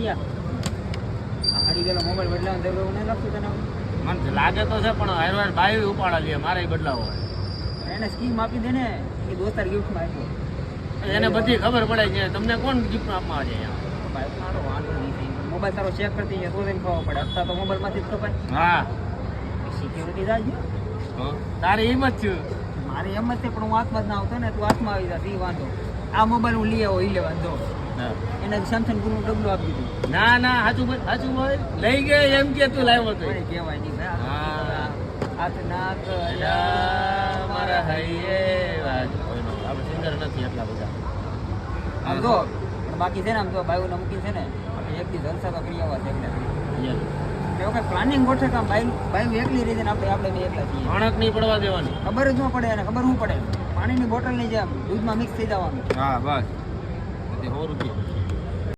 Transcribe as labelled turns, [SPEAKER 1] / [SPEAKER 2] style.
[SPEAKER 1] હાડી ગયેલો મોબાઈલ બદલાવાનો જરૂર નહીં લાગતું તને?
[SPEAKER 2] મને લાગે તો છે પણ હારવાર બાયું ઉપાડા લે મારે બદલાવો હોય
[SPEAKER 1] એને સ્કીમ આપી દે ને કે દોસ્તાર ગિફ્ટમાં આપ્યો.
[SPEAKER 2] એને બધી ખબર પડે છે તમને કોણ ગિફ્ટ આપવા આવે છે
[SPEAKER 1] ભાઈ મારો વાંધો નહીં. મોબાઈલ તારો ચેક કરતી જાય તો તેને ખબર પડે. અત્યારે તો મોબાઈલમાંથી જ કપાય.
[SPEAKER 2] હા
[SPEAKER 1] સિક્યોરિટી જાય
[SPEAKER 2] તારી એમ જ છું
[SPEAKER 1] મારી એમ જ છે, પણ હું હાથમાં જ ના આવતો ને તું હાથમાં આવી જતી એ વાંધો. આ મોબાઈલ હું લઈ આવો એ લેવા જો એને સેમસંગ ગુરુનું ડબલું આપી દીધું.
[SPEAKER 2] ના ના સાચું બોલ લઈ ગયો એમ કે તું લાવ્યો તો
[SPEAKER 1] કોઈ કહેવાય નહીં ભાઈ.
[SPEAKER 2] હા
[SPEAKER 1] હાથ નાક
[SPEAKER 2] મારા હૈયે કોઈનો આપણે સિંગર નથી એટલા બધા
[SPEAKER 1] આમ જો પણ બાકી છે ને આમ જો બાયુને મૂકી છે ને આપણે એક દી જલસા તો કરી આવવા છે એટલે એવું કઈ પ્લાનિંગ ગોઠવે કે આમ બાયુ એકલી રહી જાય ને આપણે બે એકલા છીએ.
[SPEAKER 2] અણક નહીં પડવા દેવાની.
[SPEAKER 1] ખબર જ ન પડે એને ખબર શું પડે પાણીની બોટલની જેમ દૂધમાં મિક્સ થઈ જવાનું.
[SPEAKER 2] હા બસ 100 રૂપિયા